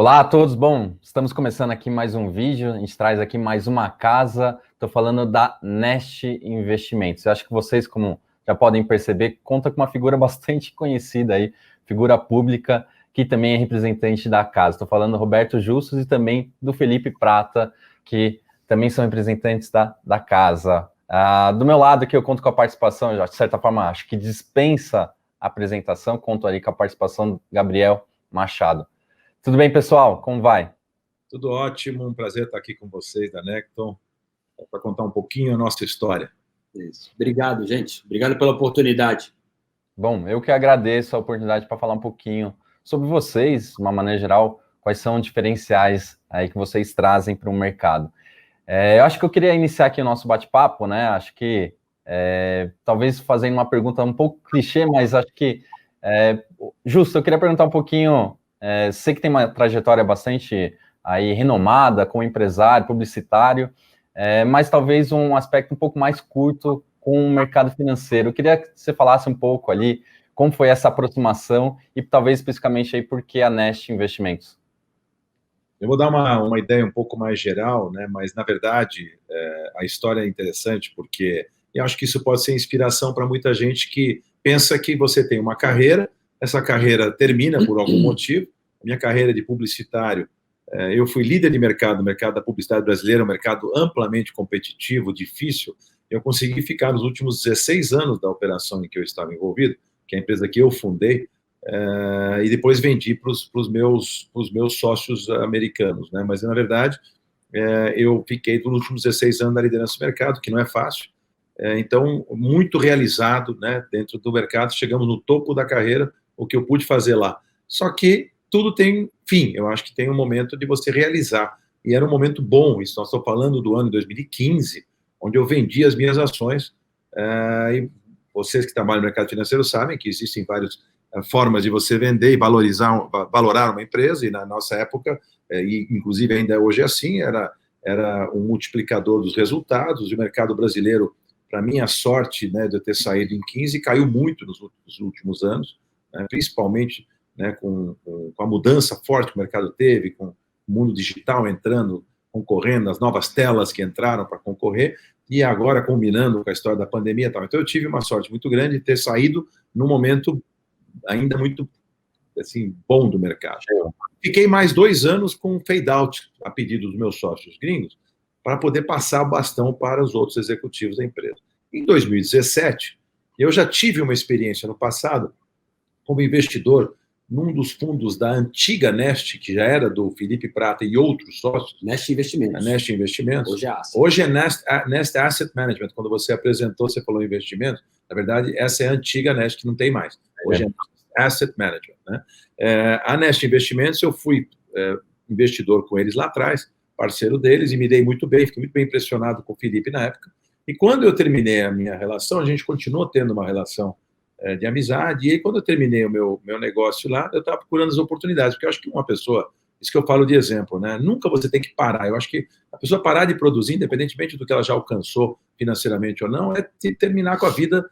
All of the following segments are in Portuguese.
Olá a todos, bom, estamos começando aqui mais um vídeo, a gente traz aqui mais uma casa, estou falando da Nest Investimentos. Eu acho que vocês, como já podem perceber, conta com uma figura bastante conhecida aí, figura pública, que também é representante da casa. Estou falando do Roberto Justus e também do Felipe Prata, que também são representantes da casa. Do meu lado aqui eu conto com a participação, já de certa forma acho que dispensa a apresentação, conto ali com a participação do Gabriel Machado. Tudo bem, pessoal? Como vai? Tudo ótimo, um prazer estar aqui com vocês da Necton, para contar um pouquinho a nossa história. Isso. Obrigado, gente. Obrigado pela oportunidade. Bom, eu que agradeço a oportunidade para falar um pouquinho sobre vocês, de uma maneira geral, quais são os diferenciais aí que vocês trazem para o mercado. Eu acho que eu queria iniciar aqui o nosso bate-papo, né? Acho que, talvez fazendo uma pergunta um pouco clichê, mas acho que, Justo, eu queria perguntar um pouquinho. Sei que tem uma trajetória bastante aí renomada como empresário, publicitário, mas talvez um aspecto um pouco mais curto com o mercado financeiro. Eu queria que você falasse um pouco ali como foi essa aproximação e talvez especificamente aí por que a Nest Investimentos. Eu vou dar uma ideia um pouco mais geral, né? Mas, na verdade, a história é interessante porque eu acho que isso pode ser inspiração para muita gente que pensa que você tem uma carreira, essa carreira termina por algum motivo. A minha carreira de publicitário, eu fui líder de mercado, o mercado da publicidade brasileira, um mercado amplamente competitivo, difícil. Eu consegui ficar nos últimos 16 anos da operação em que eu estava envolvido, que é a empresa que eu fundei, e depois vendi para os meus sócios americanos, né? Mas, na verdade, eu fiquei nos últimos 16 anos na liderança do mercado, que não é fácil. Então, muito realizado, né, dentro do mercado, chegamos no topo da carreira, o que eu pude fazer lá. Só que tudo tem fim, eu acho que tem um momento de você realizar, e era um momento bom, isso nós estamos falando do ano de 2015, onde eu vendi as minhas ações, e vocês que trabalham no mercado financeiro sabem que existem várias formas de você vender e valorar uma empresa, e na nossa época, e inclusive ainda hoje é assim, era um multiplicador dos resultados, e o mercado brasileiro, para minha sorte, né, de eu ter saído em 15, caiu muito nos últimos anos, né, principalmente, né, com a mudança forte que o mercado teve, com o mundo digital entrando, concorrendo, as novas telas que entraram para concorrer, e agora combinando com a história da pandemia e tal. Então eu tive uma sorte muito grande de ter saído num momento ainda muito assim, bom do mercado. Fiquei mais 2 anos com fade-out, a pedido dos meus sócios gringos, para poder passar o bastão para os outros executivos da empresa. Em 2017, eu já tive uma experiência no passado como investidor num dos fundos da antiga Nest, que já era do Felipe Prata e outros sócios. Nest Investimentos. A Nest Investimentos. Hoje é Asset. Hoje é Nest Asset Management. Quando você apresentou, você falou investimento. Na verdade, essa é a antiga Nest, que não tem mais. Hoje é Asset Management, né? A Nest Investimentos, eu fui investidor com eles lá atrás, parceiro deles, e me dei muito bem, fiquei muito bem impressionado com o Felipe na época. E quando eu terminei a minha relação, a gente continuou tendo uma relação de amizade, e aí quando eu terminei o meu negócio lá, eu estava procurando as oportunidades, porque eu acho que uma pessoa, isso que eu falo de exemplo, né? Nunca você tem que parar. Eu acho que a pessoa parar de produzir, independentemente do que ela já alcançou financeiramente ou não, é terminar com a vida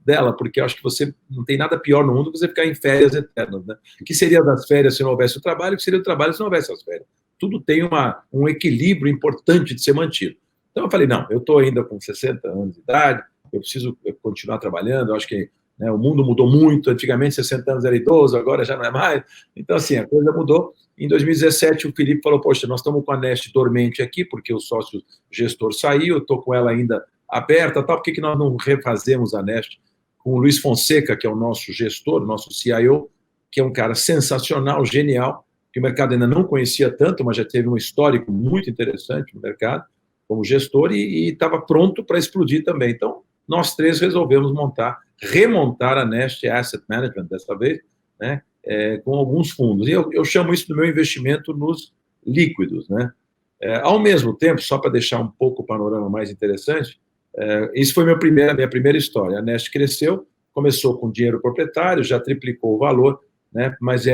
dela, porque eu acho que você não tem nada pior no mundo que você ficar em férias eternas, né? O que seria das férias se não houvesse o trabalho, o que seria o trabalho se não houvesse as férias? Tudo tem um equilíbrio importante de ser mantido. Então eu falei, não, eu estou ainda com 60 anos de idade, eu preciso continuar trabalhando, eu acho que, né, o mundo mudou muito, antigamente 60 anos era idoso, agora já não é mais, então assim, a coisa mudou. Em 2017 o Felipe falou, poxa, nós estamos com a Nest dormente aqui, porque o sócio gestor saiu, eu estou com ela ainda aberta, tal, por que nós não refazemos a Nest com o Luiz Fonseca, que é o nosso gestor, o nosso CIO, que é um cara sensacional, genial, que o mercado ainda não conhecia tanto, mas já teve um histórico muito interessante no mercado, como gestor, e estava pronto para explodir também. Então, nós três resolvemos remontar a Nest Asset Management, dessa vez, né, com alguns fundos. E eu chamo isso do meu investimento nos líquidos, né? Ao mesmo tempo, só para deixar um pouco o panorama mais interessante, isso foi minha primeira história. A Nest cresceu, começou com dinheiro proprietário, já triplicou o valor, né? Mas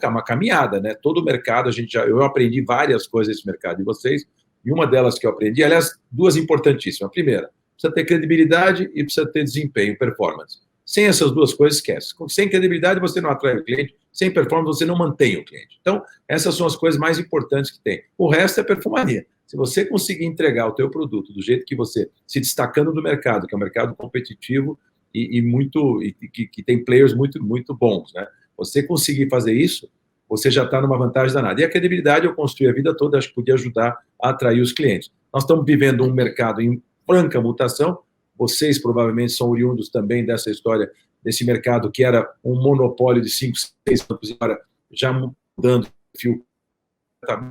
uma caminhada, né? Todo o mercado, eu aprendi várias coisas nesse mercado de vocês, e uma delas que eu aprendi, aliás, duas importantíssimas. A primeira, precisa ter credibilidade e precisa ter desempenho, performance. Sem essas duas coisas, esquece. Sem credibilidade, você não atrai o cliente. Sem performance, você não mantém o cliente. Então, essas são as coisas mais importantes que tem. O resto é perfumaria. Se você conseguir entregar o teu produto do jeito que você, se destacando do mercado, que é um mercado competitivo que tem players muito, muito bons, né? Você conseguir fazer isso, você já está numa vantagem danada. E a credibilidade eu construí a vida toda, acho que podia ajudar a atrair os clientes. Nós estamos vivendo um mercado em franca mutação, vocês provavelmente são oriundos também dessa história, desse mercado que era um monopólio de 5, 6 bancos, agora já mudando o fio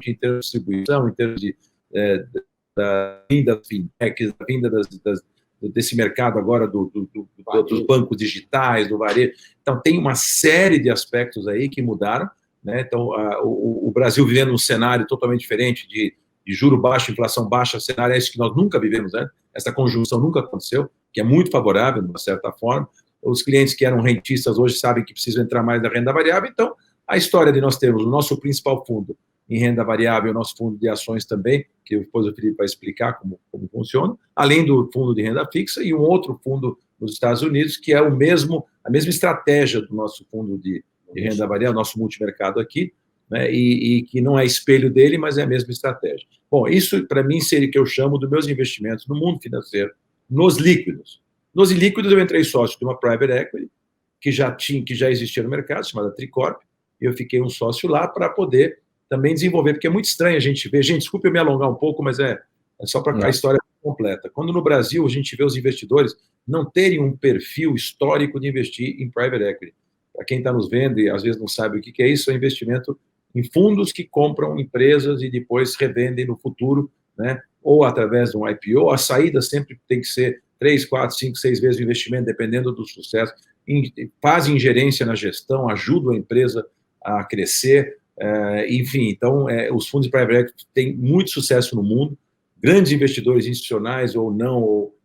em termos de distribuição, em termos da vinda das fintechs, da vinda desse mercado agora dos bancos digitais, do varejo. Então, tem uma série de aspectos aí que mudaram, né? Então, o Brasil vivendo um cenário totalmente diferente de juro baixo, inflação baixa, cenário é esse que nós nunca vivemos, né? Essa conjunção nunca aconteceu, que é muito favorável, de uma certa forma. Os clientes que eram rentistas hoje sabem que precisam entrar mais na renda variável. Então, a história de nós termos o nosso principal fundo em renda variável, o nosso fundo de ações também, que depois o Felipe vai explicar como funciona, além do fundo de renda fixa e um outro fundo nos Estados Unidos, que é a mesma estratégia do nosso fundo de renda variável, nosso multimercado aqui, né, e que não é espelho dele, mas é a mesma estratégia. Bom, isso para mim seria o que eu chamo dos meus investimentos no mundo financeiro, nos líquidos. Nos ilíquidos eu entrei sócio de uma private equity, que já existia no mercado, chamada Tricorp, e eu fiquei um sócio lá para poder também desenvolver, porque é muito estranho a gente ver, gente, desculpe eu me alongar um pouco, mas é só para a história completa. Quando no Brasil a gente vê os investidores não terem um perfil histórico de investir em private equity. Para quem está nos vendo e às vezes não sabe o que é isso, é investimento em fundos que compram empresas e depois revendem no futuro, né? Ou através de um IPO. A saída sempre tem que ser 3, 4, 5, 6 vezes o investimento, dependendo do sucesso. Fazem ingerência na gestão, ajudam a empresa a crescer. Enfim, então, os fundos de private equity têm muito sucesso no mundo. Grandes investidores institucionais ou não, ou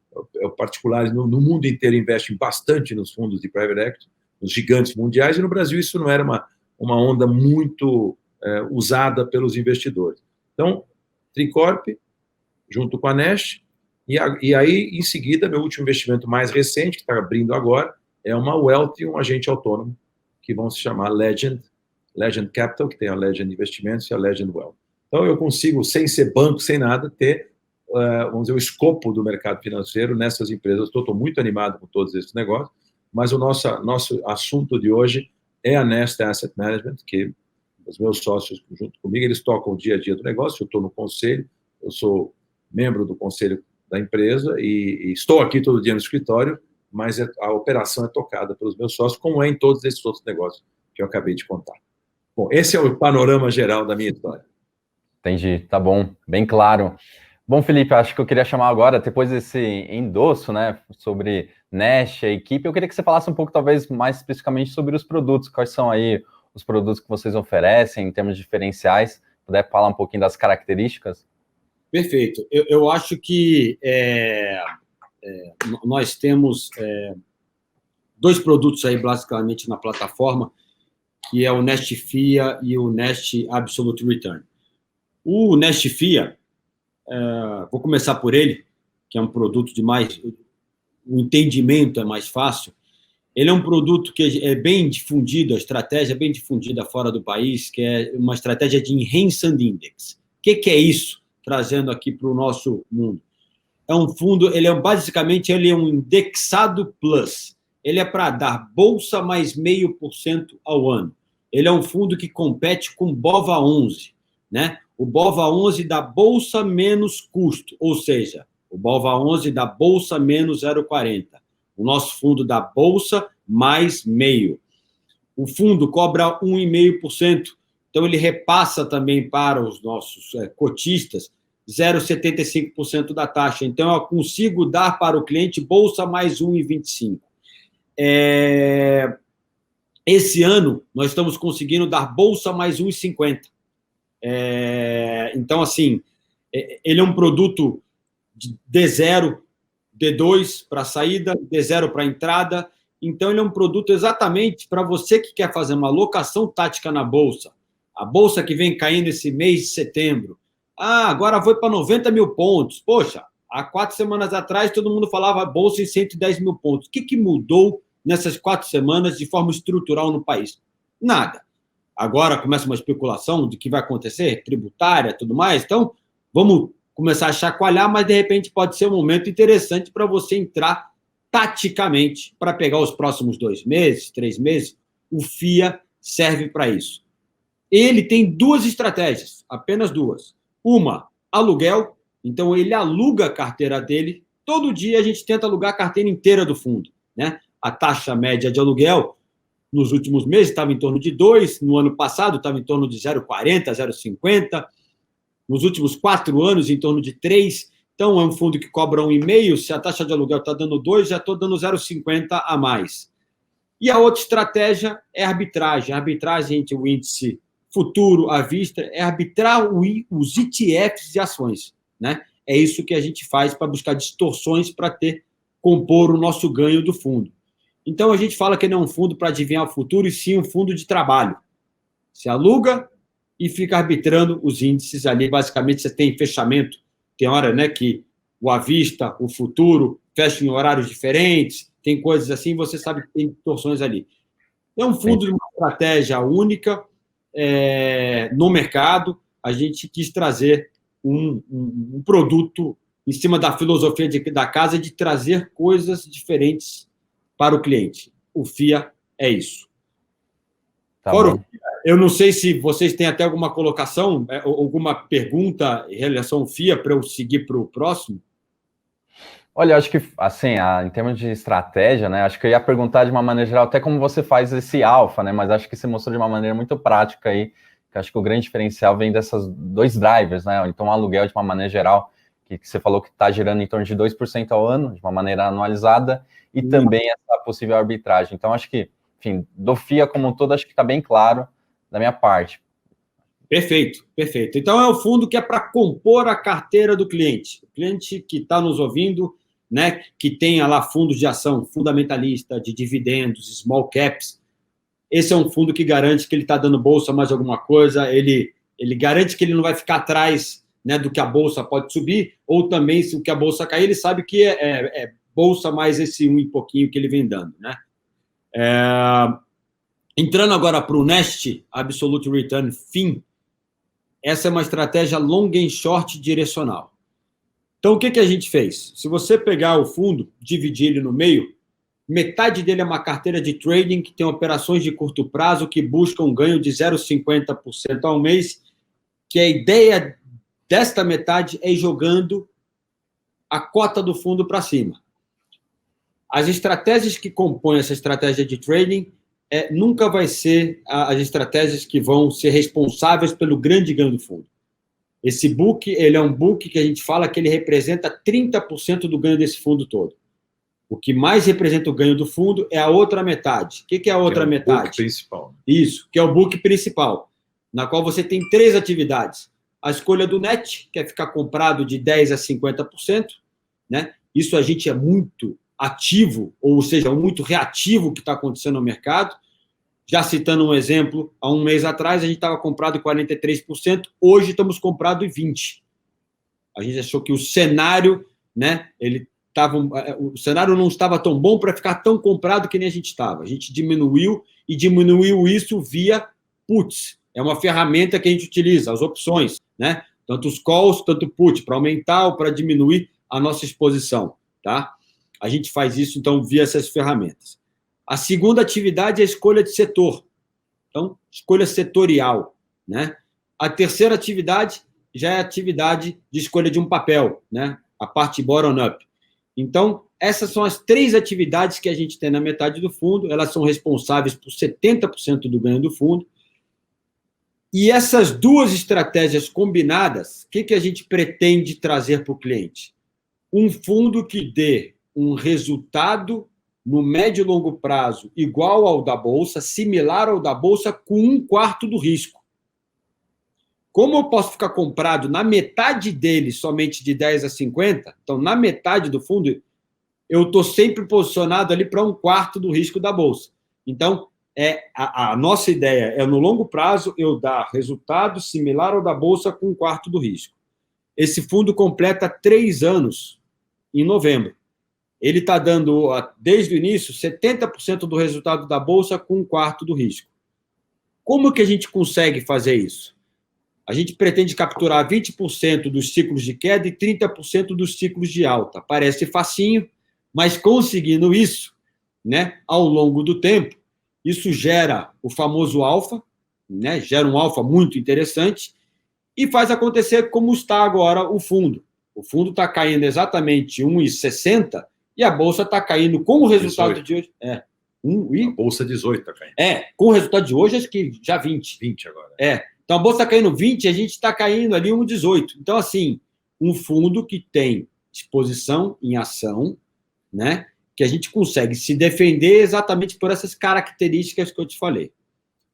particulares no mundo inteiro investem bastante nos fundos de private equity, nos gigantes mundiais, e no Brasil isso não era uma onda muito usada pelos investidores. Então, Tricorp, junto com a Nest, e aí, em seguida, meu último investimento mais recente, que está abrindo agora, é uma Wealth e um agente autônomo, que vão se chamar Legend Capital, que tem a Legend Investimentos e a Legend Wealth. Então, eu consigo, sem ser banco, sem nada, ter, vamos dizer, o escopo do mercado financeiro nessas empresas. Estou muito animado com todos esses negócios, mas o nosso assunto de hoje é a Nest Asset Management, que os meus sócios, junto comigo, eles tocam o dia a dia do negócio. Eu estou no conselho, eu sou membro do conselho da empresa e estou aqui todo dia no escritório, mas a operação é tocada pelos meus sócios, como é em todos esses outros negócios que eu acabei de contar. Bom, esse é o panorama geral da minha história. Entendi, tá bom, bem claro. Bom, Felipe, acho que eu queria chamar agora, depois desse endosso, né, sobre Nest, a equipe, eu queria que você falasse um pouco, talvez, mais especificamente sobre os produtos, quais são aí os produtos que vocês oferecem em termos diferenciais, puder falar um pouquinho das características? Perfeito. Eu acho que nós temos dois produtos aí, basicamente, na plataforma, que é o Nest FIA e o Nest Absolute Return. O Nest FIA, vou começar por ele, que é um produto de mais... O entendimento é mais fácil. Ele é um produto que é bem difundido, a estratégia é bem difundida fora do país, que é uma estratégia de Enhanced Index. O que é isso? Trazendo aqui para o nosso mundo. É um fundo, basicamente ele é um indexado plus. Ele é para dar bolsa mais 0,5% ao ano. Ele é um fundo que compete com o BOVA11, né? O BOVA11 dá bolsa menos custo, ou seja, o BOVA11 dá bolsa menos 0,40. O nosso fundo dá bolsa mais meio. O fundo cobra 1,5%. Então, ele repassa também para os nossos cotistas 0,75% da taxa. Então, eu consigo dar para o cliente bolsa mais 1,25%. Esse ano, nós estamos conseguindo dar bolsa mais 1,50%. Então, assim, ele é um produto de D0, D2 para saída, D0 para entrada. Então, ele é um produto exatamente para você que quer fazer uma alocação tática na bolsa. A bolsa que vem caindo esse mês de setembro. Agora foi para 90 mil pontos. Poxa, há 4 semanas atrás todo mundo falava bolsa em 110 mil pontos. O que mudou nessas 4 semanas de forma estrutural no país? Nada. agora começa uma especulação de que vai acontecer, tributária, tudo mais. Então, vamos começar a chacoalhar, mas de repente pode ser um momento interessante para você entrar taticamente para pegar os próximos 2 meses, 3 meses. O FIA serve para isso. Ele tem 2 estratégias, apenas 2. Uma, aluguel. Então, ele aluga a carteira dele. Todo dia a gente tenta alugar a carteira inteira do fundo, né? A taxa média de aluguel nos últimos meses estava em torno de 2, no ano passado estava em torno de 0,40, 0,50, nos últimos 4 anos em torno de 3. Então, é um fundo que cobra 1,5, se a taxa de aluguel está dando 2, já estou dando 0,50 a mais. E a outra estratégia é arbitragem. A arbitragem entre o índice futuro à vista é arbitrar os ETFs de ações, né? É isso que a gente faz para buscar distorções para compor o nosso ganho do fundo. Então, a gente fala que não é um fundo para adivinhar o futuro, e sim um fundo de trabalho. Você aluga e fica arbitrando os índices ali. Basicamente, você tem fechamento. Tem hora, né, que o à vista, o futuro, fecha em horários diferentes, tem coisas assim, você sabe que tem distorções ali. É um fundo de uma estratégia única no mercado. A gente quis trazer um produto em cima da filosofia da casa de trazer coisas diferentes para o cliente. O FIA é isso. Fora o FIA, eu não sei se vocês têm até alguma colocação, alguma pergunta em relação ao FIA para eu seguir para o próximo. Olha, eu acho que, assim, em termos de estratégia, né, acho que eu ia perguntar de uma maneira geral até como você faz esse alfa, né, mas acho que você mostrou de uma maneira muito prática aí, que acho que o grande diferencial vem dessas 2 drivers, né, então o aluguel de uma maneira geral, que você falou que está girando em torno de 2% ao ano, de uma maneira anualizada, e também essa possível arbitragem. Então, acho que, enfim, do FIA como um todo, acho que está bem claro da minha parte. Perfeito, perfeito. Então, é o fundo que é para compor a carteira do cliente. O cliente que está nos ouvindo, né, que tenha lá fundos de ação fundamentalista, de dividendos, small caps, esse é um fundo que garante que ele está dando bolsa mais alguma coisa, ele garante que ele não vai ficar atrás, né, do que a bolsa pode subir, ou também, se o que a bolsa cair, ele sabe que é bolsa mais esse 1 e pouquinho que ele vem dando, né? Entrando agora para o Nest Absolute Return FIM, essa é uma estratégia long and short direcional. Então, o que a gente fez? Se você pegar o fundo, dividir ele no meio, metade dele é uma carteira de trading que tem operações de curto prazo que buscam um ganho de 0,50% ao mês, que a ideia desta metade é ir jogando a cota do fundo para cima. As estratégias que compõem essa estratégia de trading nunca vai ser as estratégias que vão ser responsáveis pelo grande ganho do fundo. Esse book, ele é um book que a gente fala que ele representa 30% do ganho desse fundo todo. O que mais representa o ganho do fundo é a outra metade. O que é a outra metade? O book principal. Isso, que é o book principal, na qual você tem 3 atividades. A escolha do net, que é ficar comprado de 10% a 50%, né? Isso a gente é muito ativo, ou seja, muito reativo o que está acontecendo no mercado. Já citando um exemplo, há um mês atrás a gente estava comprado em 43%, hoje estamos comprado em 20%. A gente achou que o cenário, né, o cenário não estava tão bom para ficar tão comprado que nem a gente estava. A gente diminuiu isso via puts. É uma ferramenta que a gente utiliza, as opções, né? Tanto os calls, tanto put, para aumentar ou para diminuir a nossa exposição, tá? A gente faz isso, então, via essas ferramentas. A segunda atividade é a escolha de setor. Então, escolha setorial, né? A terceira atividade já é a atividade de escolha de um papel, né? A parte bottom-up. Então, essas são as 3 atividades que a gente tem na metade do fundo. Elas são responsáveis por 70% do ganho do fundo. E essas 2 estratégias combinadas, o que a gente pretende trazer para o cliente? Um fundo que dê um resultado no médio e longo prazo igual ao da Bolsa, similar ao da Bolsa, com 1/4 do risco. Como eu posso ficar comprado na metade dele, somente de 10 a 50, então, na metade do fundo, eu estou sempre posicionado ali para 1/4 do risco da Bolsa. Então, a nossa ideia é, no longo prazo, eu dar resultado similar ao da Bolsa com 1/4 do risco. Esse fundo completa 3 anos em novembro. Ele está dando, desde o início, 70% do resultado da Bolsa com 1/4 do risco. Como que a gente consegue fazer isso? A gente pretende capturar 20% dos ciclos de queda e 30% dos ciclos de alta. Parece facinho, mas conseguindo isso, né, ao longo do tempo, isso gera o famoso alfa, né, gera um alfa muito interessante e faz acontecer como está agora o fundo. O fundo está caindo exatamente 1,60 e a Bolsa está caindo com o resultado 18. de hoje. A Bolsa 18 está caindo. Com o resultado de hoje, acho que já 20. 20 agora. Então, a Bolsa está caindo 20 e a gente está caindo ali 1,18. Então, assim, um fundo que tem exposição em ação, né, que a gente consegue se defender exatamente por essas características que eu te falei.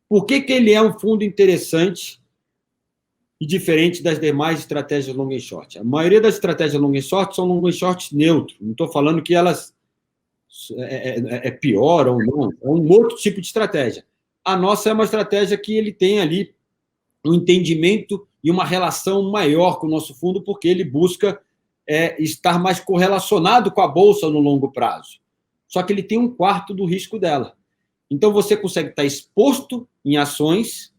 Por que ele é um fundo interessante e diferente das demais estratégias long and short? A maioria das estratégias long and short são long and short neutro. Não estou falando que elas é pior ou não. É um outro tipo de estratégia. A nossa é uma estratégia que ele tem ali um entendimento e uma relação maior com o nosso fundo, porque ele busca estar mais correlacionado com a Bolsa no longo prazo. Só que ele tem 1/4 do risco dela. Então, você consegue estar exposto em ações,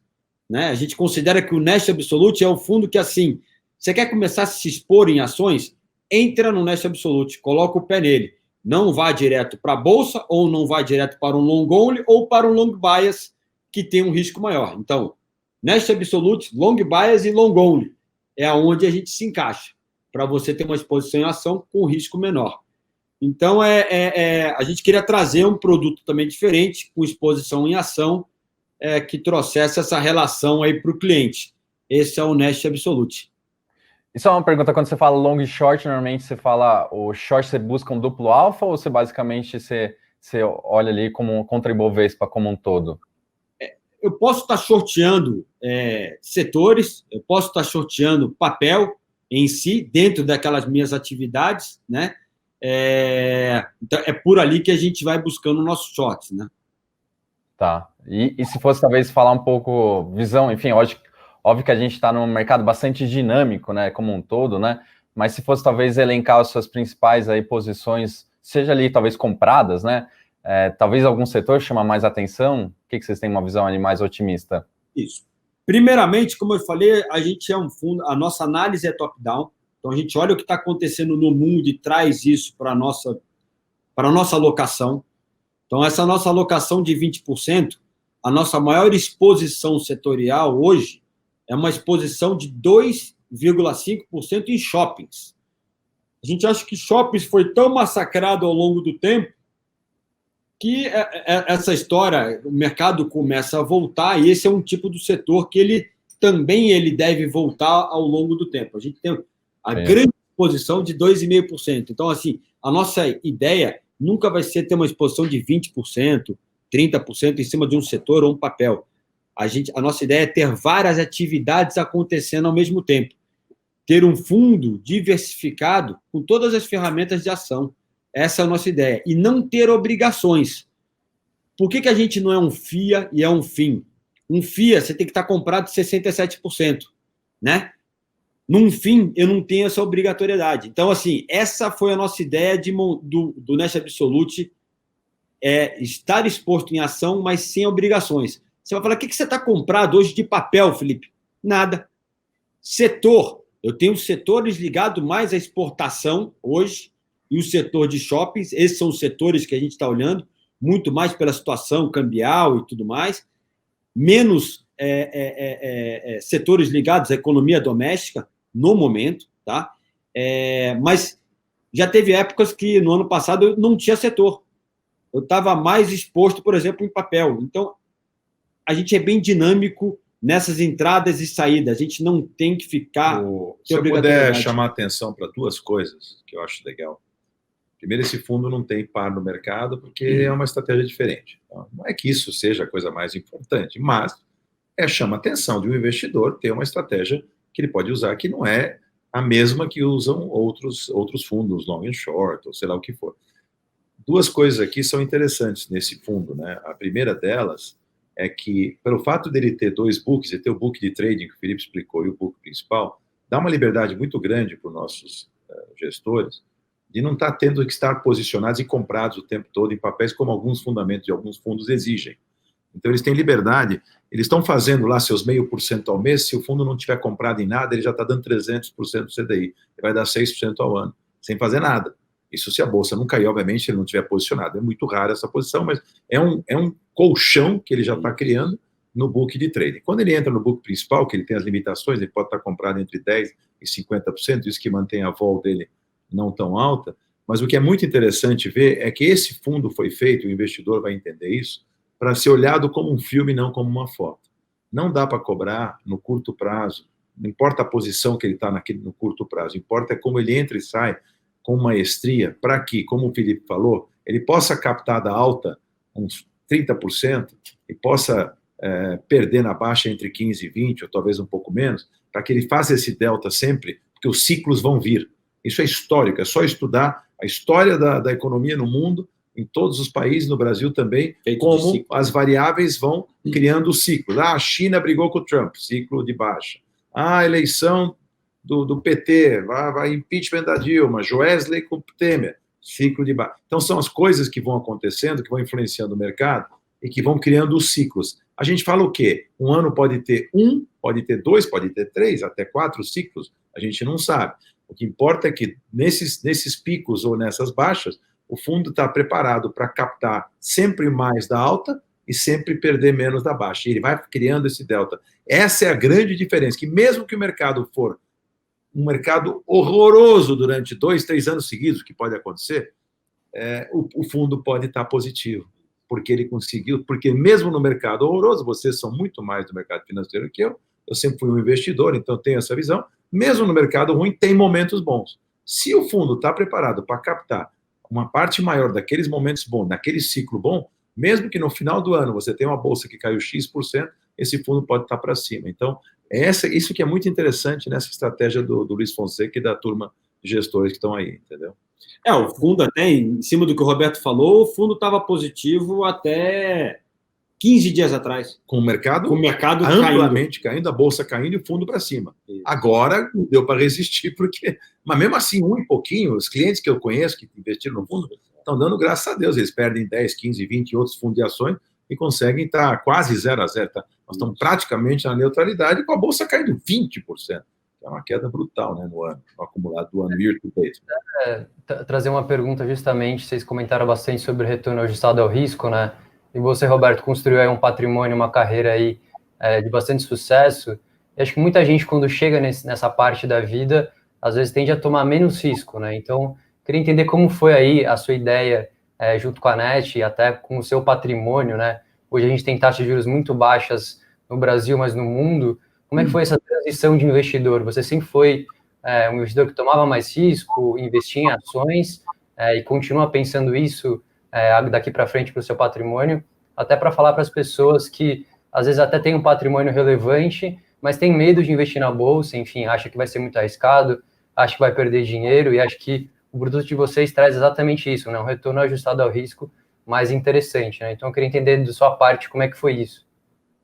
né? A gente considera que o Nest Absolute é um fundo que, assim, você quer começar a se expor em ações? Entra no Nest Absolute, coloca o pé nele. Não vá direto para a Bolsa, ou não vá direto para um long only, ou para um long bias, que tem um risco maior. Então, Nest Absolute, long bias e long only é onde a gente se encaixa, para você ter uma exposição em ação com risco menor. Então, a gente queria trazer um produto também diferente, com exposição em ação, que trouxesse essa relação aí para o cliente. Esse é o Nest Absolute. Isso é uma pergunta, quando você fala long e short, normalmente você fala, o short você busca um duplo alfa, ou você basicamente você olha ali como contra Ibovespa como um todo? Eu posso estar shorteando setores, eu posso estar shorteando papel em si, dentro daquelas minhas atividades, né? Então, é por ali que a gente vai buscando nossos shorts, né? Tá. E se fosse talvez falar um pouco visão, enfim, óbvio que a gente está num mercado bastante dinâmico, né, como um todo, né? Mas se fosse talvez elencar as suas principais aí posições, seja ali talvez compradas, né? Talvez algum setor chama mais atenção? O que vocês têm uma visão ali mais otimista? Isso. Primeiramente, como eu falei, a gente é um fundo, a nossa análise é top-down, então a gente olha o que está acontecendo no mundo e traz isso para a nossa alocação. Então, essa nossa alocação de 20%, a nossa maior exposição setorial hoje é uma exposição de 2,5% em shoppings. A gente acha que shoppings foi tão massacrado ao longo do tempo que essa história, o mercado começa a voltar, e esse é um tipo do setor que ele deve voltar ao longo do tempo. A gente tem a grande exposição de 2,5%. Então, assim, a nossa ideia nunca vai ser ter uma exposição de 20%, 30% em cima de um setor ou um papel. A nossa ideia é ter várias atividades acontecendo ao mesmo tempo. Ter um fundo diversificado com todas as ferramentas de ação. Essa é a nossa ideia. E não ter obrigações. Por que a gente não é um FIA e é um FIM? Um FIA, você tem que estar comprado 67%, né? Num FIM, eu não tenho essa obrigatoriedade. Então, assim, essa foi a nossa ideia do Nest Absolute, estar exposto em ação, mas sem obrigações. Você vai falar, o que você está comprado hoje de papel, Felipe? Nada. Setor, eu tenho setores ligados mais à exportação hoje, e o setor de shoppings, esses são os setores que a gente está olhando, muito mais pela situação cambial e tudo mais, menos setores ligados à economia doméstica, no momento, tá? Mas já teve épocas que, no ano passado, eu não tinha setor. Eu estava mais exposto, por exemplo, em papel. Então, a gente é bem dinâmico nessas entradas e saídas. A gente não tem que ficar... Se eu puder chamar atenção para duas coisas que eu acho legal. Primeiro, esse fundo não tem par no mercado porque é uma estratégia diferente. Então, não é que isso seja a coisa mais importante, mas chama a atenção de um investidor ter uma estratégia que ele pode usar que não é a mesma que usam outros fundos, long and short, ou sei lá o que for. Duas coisas aqui são interessantes nesse fundo, né? A primeira delas é que, pelo fato dele ter dois books, ele ter o book de trading que o Felipe explicou e o book principal, dá uma liberdade muito grande para os nossos gestores de não tendo que estar posicionados e comprados o tempo todo em papéis como alguns fundamentos de alguns fundos exigem. Então, eles têm liberdade. Eles estão fazendo lá seus 0,5% ao mês. Se o fundo não tiver comprado em nada, ele já está dando 300% do CDI. Ele vai dar 6% ao ano, sem fazer nada. Isso se a bolsa não cair, obviamente, se ele não estiver posicionado. É muito raro essa posição, mas é um colchão que ele já está criando no book de trade. Quando ele entra no book principal, que ele tem as limitações, ele pode estar comprado entre 10% e 50%, isso que mantém a vol dele não tão alta. Mas o que é muito interessante ver é que esse fundo foi feito, o investidor vai entender isso, para ser olhado como um filme, não como uma foto. Não dá para cobrar no curto prazo, não importa a posição que ele está no curto prazo, importa é como ele entra e sai com maestria, para que, como o Felipe falou, ele possa captar da alta uns 30% e possa perder na baixa entre 15% e 20%, ou talvez um pouco menos, para que ele faça esse delta sempre, porque os ciclos vão vir. Isso é histórico, é só estudar a história da economia no mundo, em todos os países, no Brasil também, como as variáveis vão criando ciclos. A China brigou com o Trump, ciclo de baixa. A eleição do PT, vai impeachment da Dilma, Joesley com o Temer, ciclo de baixa. Então, são as coisas que vão acontecendo, que vão influenciando o mercado e que vão criando os ciclos. A gente fala o quê? Um ano pode ter 1, pode ter 2, pode ter 3, até 4 ciclos, a gente não sabe. O que importa é que nesses picos ou nessas baixas, o fundo está preparado para captar sempre mais da alta e sempre perder menos da baixa. E ele vai criando esse delta. Essa é a grande diferença, que mesmo que o mercado for um mercado horroroso durante 2, 3 anos seguidos, que pode acontecer, o fundo pode estar positivo, porque ele conseguiu, porque mesmo no mercado horroroso, vocês são muito mais do mercado financeiro que eu sempre fui um investidor, então tenho essa visão, mesmo no mercado ruim, tem momentos bons. Se o fundo está preparado para captar uma parte maior daqueles momentos bons, naquele ciclo bom, mesmo que no final do ano você tenha uma bolsa que caiu X%, esse fundo pode estar para cima. Então, isso que é muito interessante nessa estratégia do Luiz Fonseca e da turma de gestores que estão aí, entendeu? O fundo até, em cima do que o Roberto falou, o fundo estava positivo até 15 dias atrás. Com o mercado amplamente caindo, a bolsa caindo e o fundo para cima. Isso. Agora deu para resistir, mas mesmo assim, um e pouquinho, os clientes que eu conheço que investiram no fundo estão dando graças a Deus, eles perdem 10, 15, 20 outros fundos de ações e conseguem estar quase 0 a 0. Tá? Nós estamos praticamente na neutralidade com a bolsa caindo 20%. É uma queda brutal, né, no ano, no acumulado do ano, year to date. Trazer uma pergunta justamente, vocês comentaram bastante sobre o retorno ajustado ao risco, né? E você, Roberto, construiu aí um patrimônio, uma carreira aí de bastante sucesso. E acho que muita gente, quando chega nessa parte da vida, às vezes tende a tomar menos risco, né? Então, queria entender como foi aí a sua ideia, junto com a NET e até com o seu patrimônio, né? Hoje a gente tem taxas de juros muito baixas no Brasil, mas no mundo. Como é que foi essa transição de investidor? Você sempre foi um investidor que tomava mais risco, investia em ações e continua pensando isso daqui para frente para o seu patrimônio, até para falar para as pessoas que às vezes até tem um patrimônio relevante, mas tem medo de investir na bolsa, enfim, acha que vai ser muito arriscado, acha que vai perder dinheiro e acho que o produto de vocês traz exatamente isso, né? Um retorno ajustado ao risco mais interessante, né? Então eu queria entender da sua parte como é que foi isso.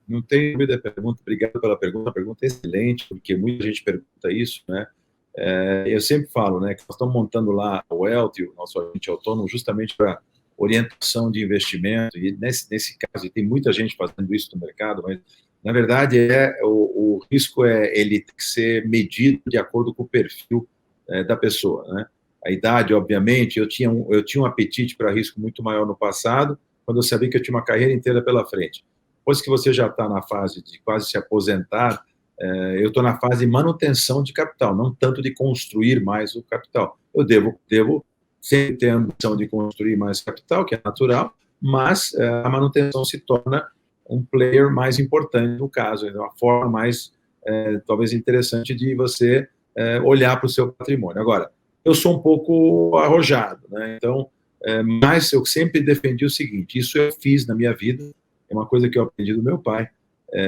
Não tem dúvida, pergunta. Obrigado pela pergunta. A pergunta é excelente, porque muita gente pergunta isso, né? Eu sempre falo, né, que nós estamos montando lá o Wealth, o nosso agente autônomo, justamente para orientação de investimento. E nesse caso, tem muita gente fazendo isso no mercado, mas na verdade o risco ele tem que ser medido de acordo com o perfil da pessoa, né? A idade, obviamente, eu tinha um apetite para risco muito maior no passado, quando eu sabia que eu tinha uma carreira inteira pela frente. Depois que você já está na fase de quase se aposentar, eu estou na fase de manutenção de capital, não tanto de construir mais o capital. Eu devo sempre ter a ambição de construir mais capital, que é natural, mas a manutenção se torna um player mais importante no caso, é uma forma mais, talvez, interessante de você olhar para o seu patrimônio. Agora, eu sou um pouco arrojado, né? Então, mas eu sempre defendi o seguinte, isso eu fiz na minha vida, é uma coisa que eu aprendi do meu pai.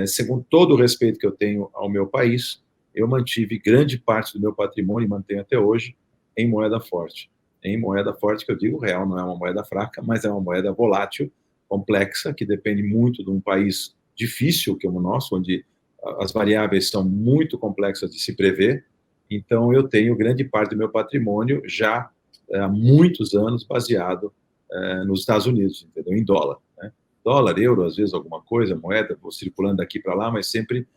Segundo todo o respeito que eu tenho ao meu país, eu mantive grande parte do meu patrimônio, e mantenho até hoje, em moeda forte. Em moeda forte, que eu digo real, não é uma moeda fraca, mas é uma moeda volátil, complexa, que depende muito de um país difícil, que é o nosso, onde as variáveis são muito complexas de se prever. Então, eu tenho grande parte do meu patrimônio já há muitos anos baseado nos Estados Unidos, entendeu? Em dólar, né? dólar, euro, às vezes alguma coisa, moeda, circulando daqui para lá, mas sempre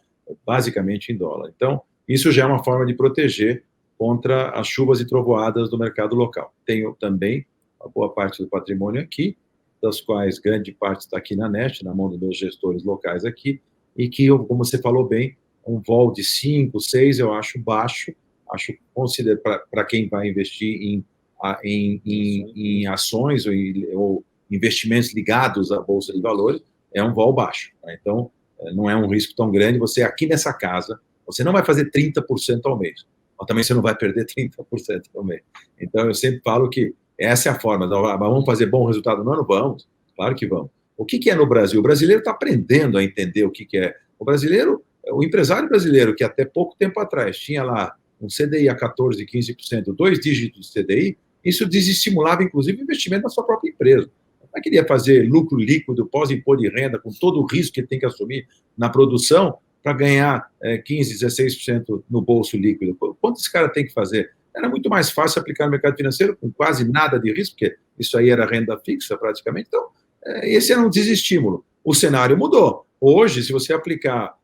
basicamente em dólar. Então, isso já é uma forma de proteger contra as chuvas e trovoadas do mercado local. Tenho também uma boa parte do patrimônio aqui, das quais grande parte está aqui na Nest, na mão dos meus gestores locais aqui, e que, como você falou bem, um vol de 5, 6 eu acho baixo, acho para quem vai investir em ações ou investimentos ligados à Bolsa de Valores, é um vol baixo. Tá? Então, não é um risco tão grande. Você, aqui nessa casa, você não vai fazer 30% ao mês, mas também você não vai perder 30% ao mês. Então, eu sempre falo que essa é a forma. Vamos fazer bom resultado no ano? Vamos, claro que vamos. O que é no Brasil? O brasileiro está aprendendo a entender o que é. O empresário brasileiro, que até pouco tempo atrás tinha lá um CDI a 14%, 15%, 2 dígitos de CDI, isso desestimulava, inclusive, o investimento na sua própria empresa. Não queria fazer lucro líquido, pós-imposto de renda, com todo o risco que ele tem que assumir na produção, para ganhar 15%, 16% no bolso líquido. Quanto esse cara tem que fazer? Era muito mais fácil aplicar no mercado financeiro, com quase nada de risco, porque isso aí era renda fixa, praticamente. Então, esse era um desestímulo. O cenário mudou. Hoje, se você aplicar...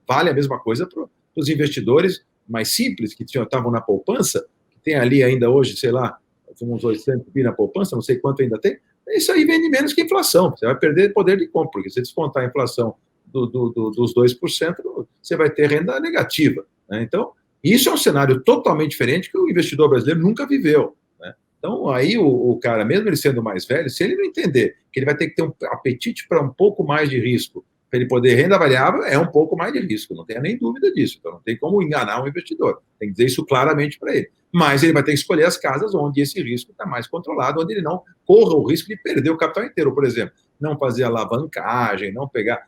vale a mesma coisa para os investidores mais simples, que estavam na poupança, que tem ali ainda hoje, sei lá, uns 800 bi na poupança, não sei quanto ainda tem, isso aí vende menos que a inflação. Você vai perder poder de compra, porque se descontar a inflação dos 2%, você vai ter renda negativa. Né? Então, isso é um cenário totalmente diferente que o investidor brasileiro nunca viveu. Né? Então, aí o cara, mesmo ele sendo mais velho, se ele não entender que ele vai ter que ter um apetite para um pouco mais de risco, para ele poder, renda variável é um pouco mais de risco, não tenha nem dúvida disso. Então, não tem como enganar um investidor. Tem que dizer isso claramente para ele. Mas ele vai ter que escolher as casas onde esse risco está mais controlado, onde ele não corra o risco de perder o capital inteiro. Por exemplo, não fazer alavancagem, não pegar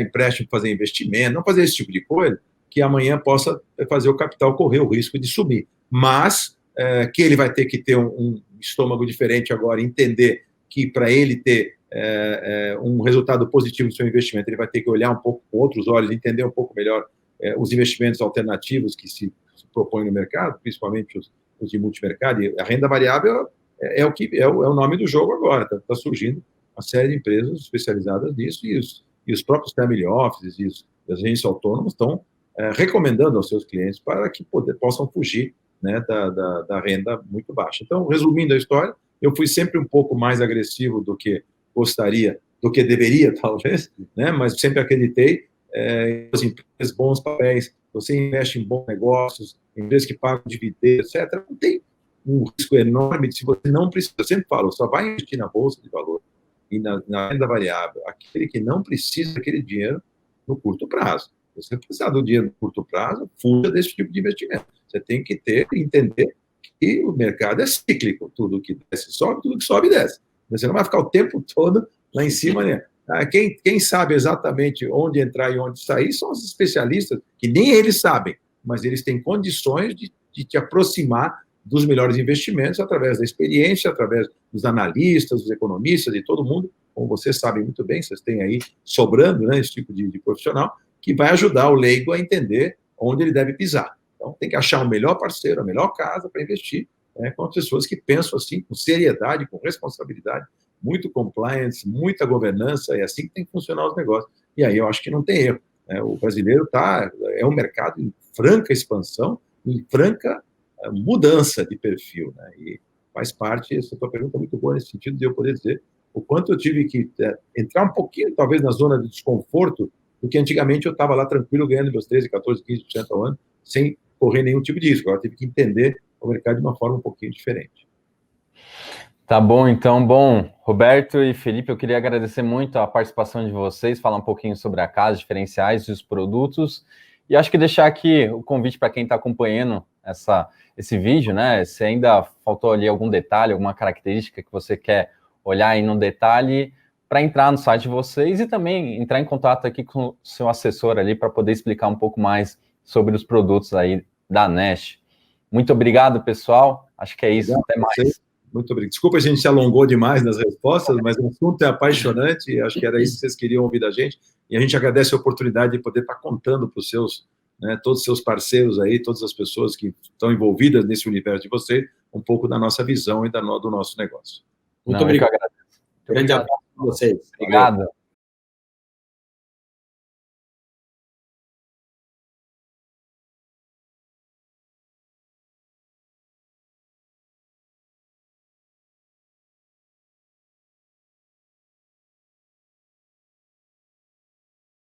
empréstimo para fazer investimento, não fazer esse tipo de coisa, que amanhã possa fazer o capital correr o risco de sumir. Mas que ele vai ter que ter um estômago diferente agora, entender que para ele ter um resultado positivo do seu investimento, ele vai ter que olhar um pouco com outros olhos, entender um pouco melhor os investimentos alternativos que se propõem no mercado, principalmente os de multimercado. E a renda variável é o nome do jogo agora. Está surgindo uma série de empresas especializadas nisso e os próprios family offices e as agências autônomas estão recomendando aos seus clientes para que possam fugir, né, da renda muito baixa. Então, resumindo a história, eu fui sempre um pouco mais agressivo do que gostaria, do que deveria, talvez, né? Mas sempre acreditei em empresas, bons papéis, você investe em bons negócios, empresas que pagam dividendos, etc. Não tem um risco enorme se você não precisa. Eu sempre falo, só vai investir na Bolsa de Valores e na renda variável aquele que não precisa daquele dinheiro no curto prazo. Se você precisar do dinheiro no curto prazo, fuja desse tipo de investimento. Você tem que entender que o mercado é cíclico. Tudo que desce sobe, tudo que sobe desce. Você não vai ficar o tempo todo lá em cima, né? Quem sabe exatamente onde entrar e onde sair são os especialistas, que nem eles sabem, mas eles têm condições de te aproximar dos melhores investimentos através da experiência, através dos analistas, dos economistas, de todo mundo, como vocês sabem muito bem, vocês têm aí sobrando, né, esse tipo de profissional, que vai ajudar o leigo a entender onde ele deve pisar. Então, tem que achar o melhor parceiro, a melhor casa para investir, né, com as pessoas que pensam assim, com seriedade, com responsabilidade, muito compliance, muita governança, é assim que tem que funcionar os negócios. E aí eu acho que não tem erro. Né? O brasileiro é um mercado em franca expansão, em franca mudança de perfil. Né? E faz parte, essa tua pergunta é muito boa nesse sentido de eu poder dizer o quanto eu tive que entrar um pouquinho, talvez, na zona de desconforto, porque antigamente eu estava lá tranquilo, ganhando meus 13%, 14%, 15% ao ano, sem correr nenhum tipo de risco. Agora eu tive que entender o mercado de uma forma um pouquinho diferente. Tá bom, então. Bom, Roberto e Felipe, eu queria agradecer muito a participação de vocês, falar um pouquinho sobre a casa, diferenciais e os produtos, e acho que deixar aqui o convite para quem está acompanhando esse vídeo, né? Se ainda faltou ali algum detalhe, alguma característica que você quer olhar aí no detalhe, para entrar no site de vocês e também entrar em contato aqui com o seu assessor ali para poder explicar um pouco mais sobre os produtos aí da Nest. Muito obrigado, pessoal. Acho que é isso. Obrigado. Até mais. Muito obrigado. Desculpa, a gente se alongou demais nas respostas, mas o assunto é apaixonante e acho que era isso que vocês queriam ouvir da gente. E a gente agradece a oportunidade de poder estar contando para os seus, né, todos os seus parceiros aí, todas as pessoas que estão envolvidas nesse universo de vocês, um pouco da nossa visão e do nosso negócio. Muito obrigado. Grande abraço para vocês. Obrigado.